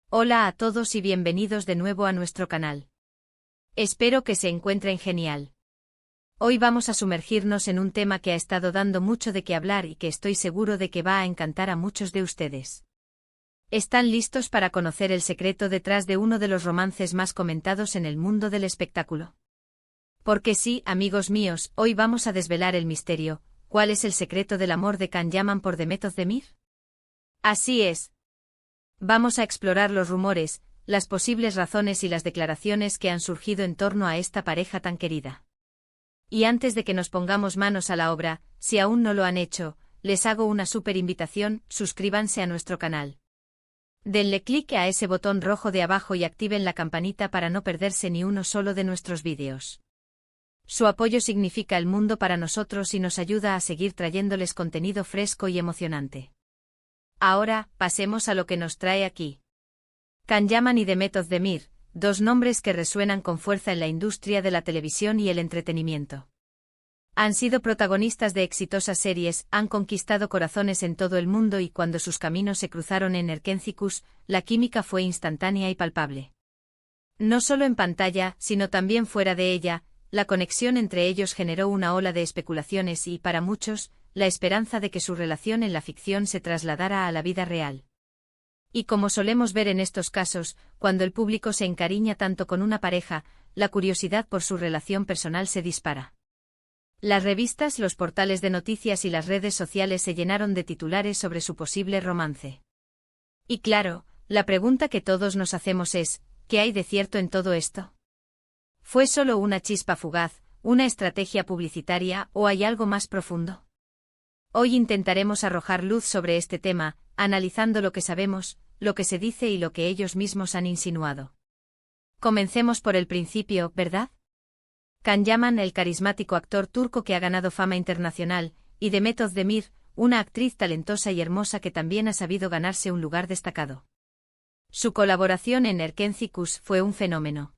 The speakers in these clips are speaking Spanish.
Hola a todos y bienvenidos de nuevo a nuestro canal. Espero que se encuentren genial. Hoy vamos a sumergirnos en un tema que ha estado dando mucho de qué hablar y que estoy seguro de que va a encantar a muchos de ustedes. ¿Están listos para conocer el secreto detrás de uno de los romances más comentados en el mundo del espectáculo? Porque sí, amigos míos, hoy vamos a desvelar el misterio. ¿Cuál es el secreto del amor de Can Yaman por Demet Özdemir? Así es. Vamos a explorar los rumores, las posibles razones y las declaraciones que han surgido en torno a esta pareja tan querida. Y antes de que nos pongamos manos a la obra, si aún no lo han hecho, les hago una súper invitación: suscríbanse a nuestro canal. Denle clic a ese botón rojo de abajo y activen la campanita para no perderse ni uno solo de nuestros vídeos. Su apoyo significa el mundo para nosotros y nos ayuda a seguir trayéndoles contenido fresco y emocionante. Ahora, pasemos a lo que nos trae aquí. Can Yaman y Demet Özdemir, dos nombres que resuenan con fuerza en la industria de la televisión y el entretenimiento. Han sido protagonistas de exitosas series, han conquistado corazones en todo el mundo y cuando sus caminos se cruzaron en Erkenzikuş, la química fue instantánea y palpable. No solo en pantalla, sino también fuera de ella, la conexión entre ellos generó una ola de especulaciones y, para muchos, la esperanza de que su relación en la ficción se trasladara a la vida real. Y como solemos ver en estos casos, cuando el público se encariña tanto con una pareja, la curiosidad por su relación personal se dispara. Las revistas, los portales de noticias y las redes sociales se llenaron de titulares sobre su posible romance. Y claro, la pregunta que todos nos hacemos es: ¿qué hay de cierto en todo esto? ¿Fue solo una chispa fugaz, una estrategia publicitaria o hay algo más profundo? Hoy intentaremos arrojar luz sobre este tema, analizando lo que sabemos, lo que se dice y lo que ellos mismos han insinuado. Comencemos por el principio, ¿verdad? Can Yaman, el carismático actor turco que ha ganado fama internacional, y Demet Özdemir, una actriz talentosa y hermosa que también ha sabido ganarse un lugar destacado. Su colaboración en Erkenzikuş fue un fenómeno.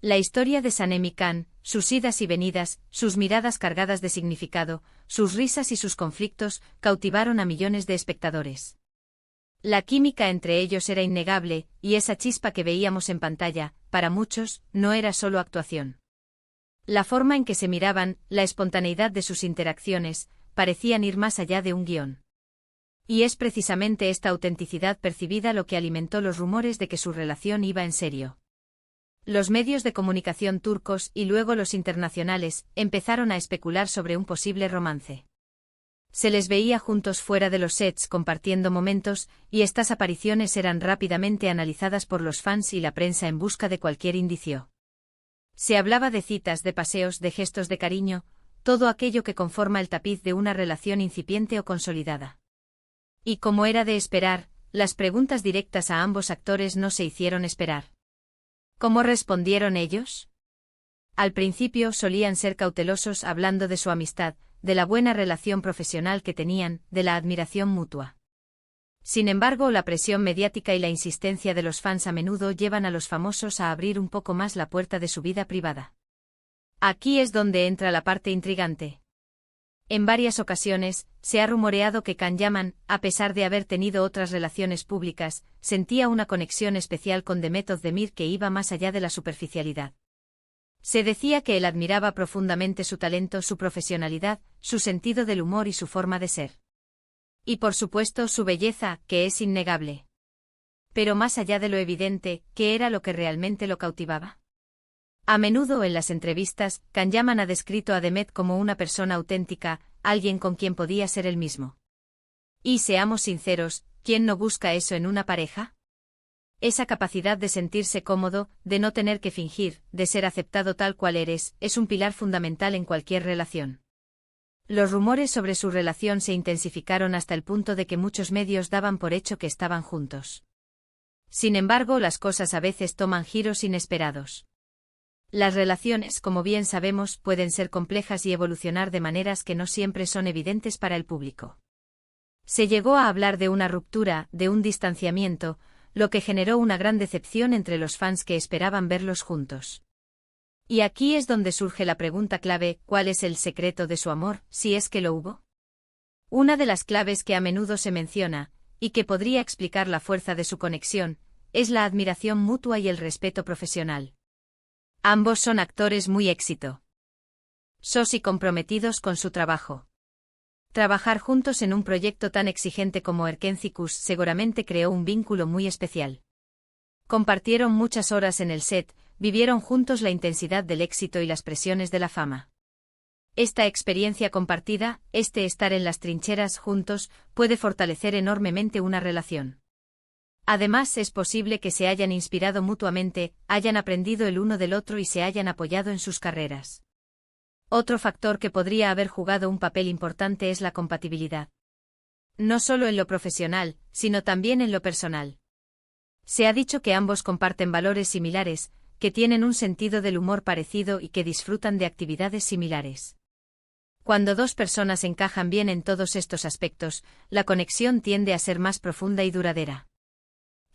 La historia de Sanem y Can, sus idas y venidas, sus miradas cargadas de significado, sus risas y sus conflictos, cautivaron a millones de espectadores. La química entre ellos era innegable, y esa chispa que veíamos en pantalla, para muchos, no era solo actuación. La forma en que se miraban, la espontaneidad de sus interacciones, parecían ir más allá de un guión. Y es precisamente esta autenticidad percibida lo que alimentó los rumores de que su relación iba en serio. Los medios de comunicación turcos y luego los internacionales empezaron a especular sobre un posible romance. Se les veía juntos fuera de los sets compartiendo momentos, y estas apariciones eran rápidamente analizadas por los fans y la prensa en busca de cualquier indicio. Se hablaba de citas, de paseos, de gestos de cariño, todo aquello que conforma el tapiz de una relación incipiente o consolidada. Y como era de esperar, las preguntas directas a ambos actores no se hicieron esperar. ¿Cómo respondieron ellos? Al principio solían ser cautelosos hablando de su amistad, de la buena relación profesional que tenían, de la admiración mutua. Sin embargo, la presión mediática y la insistencia de los fans a menudo llevan a los famosos a abrir un poco más la puerta de su vida privada. Aquí es donde entra la parte intrigante. En varias ocasiones, se ha rumoreado que Can Yaman, a pesar de haber tenido otras relaciones públicas, sentía una conexión especial con Demet Özdemir que iba más allá de la superficialidad. Se decía que él admiraba profundamente su talento, su profesionalidad, su sentido del humor y su forma de ser. Y por supuesto su belleza, que es innegable. Pero más allá de lo evidente, ¿qué era lo que realmente lo cautivaba? A menudo en las entrevistas, Can Yaman ha descrito a Demet como una persona auténtica, alguien con quien podía ser él mismo. Y seamos sinceros, ¿quién no busca eso en una pareja? Esa capacidad de sentirse cómodo, de no tener que fingir, de ser aceptado tal cual eres, es un pilar fundamental en cualquier relación. Los rumores sobre su relación se intensificaron hasta el punto de que muchos medios daban por hecho que estaban juntos. Sin embargo, las cosas a veces toman giros inesperados. Las relaciones, como bien sabemos, pueden ser complejas y evolucionar de maneras que no siempre son evidentes para el público. Se llegó a hablar de una ruptura, de un distanciamiento, lo que generó una gran decepción entre los fans que esperaban verlos juntos. Y aquí es donde surge la pregunta clave: ¿cuál es el secreto de su amor, si es que lo hubo? Una de las claves que a menudo se menciona, y que podría explicar la fuerza de su conexión, es la admiración mutua y el respeto profesional. Ambos son actores muy exitosos y comprometidos con su trabajo. Trabajar juntos en un proyecto tan exigente como Erkenzicus seguramente creó un vínculo muy especial. Compartieron muchas horas en el set, vivieron juntos la intensidad del éxito y las presiones de la fama. Esta experiencia compartida, este estar en las trincheras juntos, puede fortalecer enormemente una relación. Además, es posible que se hayan inspirado mutuamente, hayan aprendido el uno del otro y se hayan apoyado en sus carreras. Otro factor que podría haber jugado un papel importante es la compatibilidad. No solo en lo profesional, sino también en lo personal. Se ha dicho que ambos comparten valores similares, que tienen un sentido del humor parecido y que disfrutan de actividades similares. Cuando dos personas encajan bien en todos estos aspectos, la conexión tiende a ser más profunda y duradera.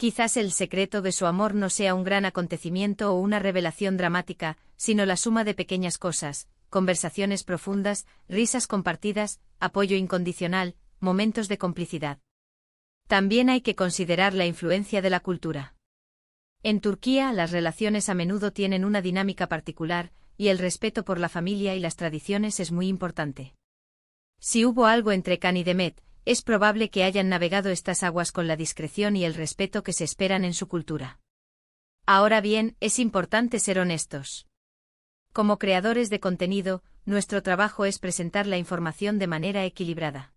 Quizás el secreto de su amor no sea un gran acontecimiento o una revelación dramática, sino la suma de pequeñas cosas, conversaciones profundas, risas compartidas, apoyo incondicional, momentos de complicidad. También hay que considerar la influencia de la cultura. En Turquía, las relaciones a menudo tienen una dinámica particular, y el respeto por la familia y las tradiciones es muy importante. Si hubo algo entre Can y Demet, es probable que hayan navegado estas aguas con la discreción y el respeto que se esperan en su cultura. Ahora bien, es importante ser honestos. Como creadores de contenido, nuestro trabajo es presentar la información de manera equilibrada.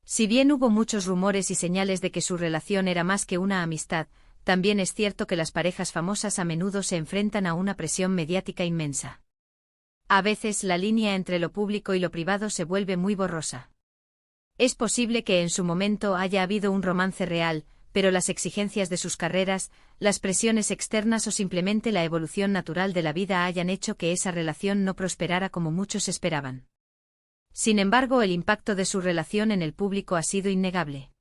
Si bien hubo muchos rumores y señales de que su relación era más que una amistad, también es cierto que las parejas famosas a menudo se enfrentan a una presión mediática inmensa. A veces la línea entre lo público y lo privado se vuelve muy borrosa. Es posible que en su momento haya habido un romance real, pero las exigencias de sus carreras, las presiones externas o simplemente la evolución natural de la vida hayan hecho que esa relación no prosperara como muchos esperaban. Sin embargo, el impacto de su relación en el público ha sido innegable.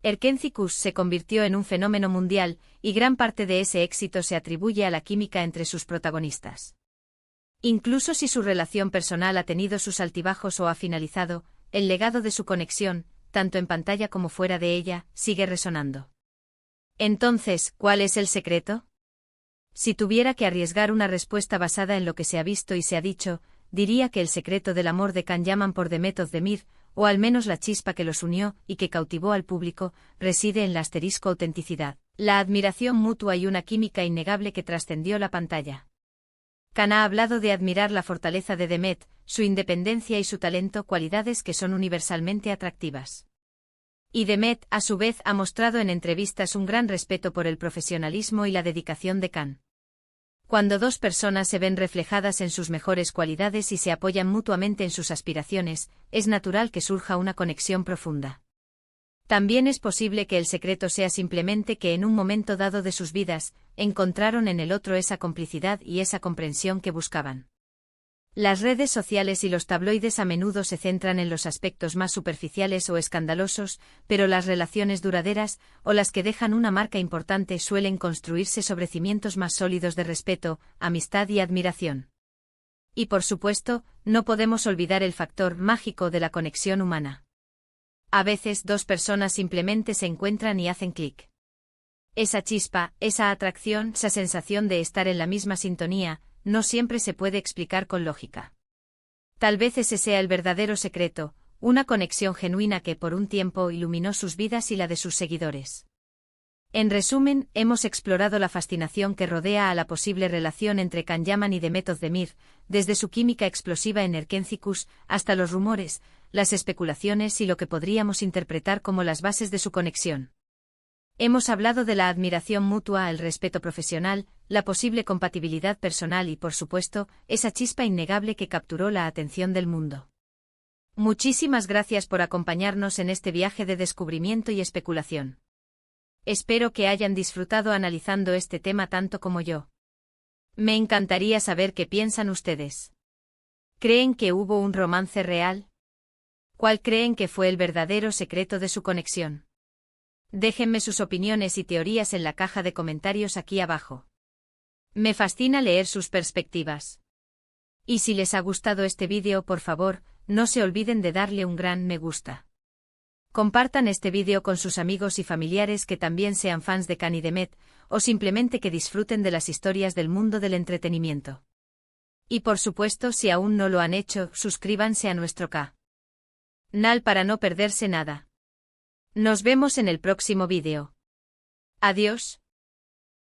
Erkenzicus se convirtió en un fenómeno mundial, y gran parte de ese éxito se atribuye a la química entre sus protagonistas. Incluso si su relación personal ha tenido sus altibajos o ha finalizado, el legado de su conexión, tanto en pantalla como fuera de ella, sigue resonando. Entonces, ¿cuál es el secreto? Si tuviera que arriesgar una respuesta basada en lo que se ha visto y se ha dicho, diría que el secreto del amor de Can Yaman por Demet Özdemir, o al menos la chispa que los unió y que cautivó al público, reside en la autenticidad, la admiración mutua y una química innegable que trascendió la pantalla. Can ha hablado de admirar la fortaleza de Demet, su independencia y su talento, cualidades que son universalmente atractivas. Y Demet, a su vez, ha mostrado en entrevistas un gran respeto por el profesionalismo y la dedicación de Can. Cuando dos personas se ven reflejadas en sus mejores cualidades y se apoyan mutuamente en sus aspiraciones, es natural que surja una conexión profunda. También es posible que el secreto sea simplemente que en un momento dado de sus vidas, encontraron en el otro esa complicidad y esa comprensión que buscaban. Las redes sociales y los tabloides a menudo se centran en los aspectos más superficiales o escandalosos, pero las relaciones duraderas, o las que dejan una marca importante, suelen construirse sobre cimientos más sólidos de respeto, amistad y admiración. Y por supuesto, no podemos olvidar el factor mágico de la conexión humana. A veces dos personas simplemente se encuentran y hacen clic. Esa chispa, esa atracción, esa sensación de estar en la misma sintonía, no siempre se puede explicar con lógica. Tal vez ese sea el verdadero secreto, una conexión genuina que por un tiempo iluminó sus vidas y la de sus seguidores. En resumen, hemos explorado la fascinación que rodea a la posible relación entre Can Yaman y Demet Özdemir, desde su química explosiva en Erkenzicus, hasta los rumores, las especulaciones y lo que podríamos interpretar como las bases de su conexión. Hemos hablado de la admiración mutua, el respeto profesional, la posible compatibilidad personal y, por supuesto, esa chispa innegable que capturó la atención del mundo. Muchísimas gracias por acompañarnos en este viaje de descubrimiento y especulación. Espero que hayan disfrutado analizando este tema tanto como yo. Me encantaría saber qué piensan ustedes. ¿Creen que hubo un romance real? ¿Cuál creen que fue el verdadero secreto de su conexión? Déjenme sus opiniones y teorías en la caja de comentarios aquí abajo. Me fascina leer sus perspectivas. Y si les ha gustado este vídeo, por favor, no se olviden de darle un gran me gusta. Compartan este vídeo con sus amigos y familiares que también sean fans de Khan y Demet, o simplemente que disfruten de las historias del mundo del entretenimiento. Y por supuesto, si aún no lo han hecho, suscríbanse a nuestro canal para no perderse nada. Nos vemos en el próximo vídeo. Adiós.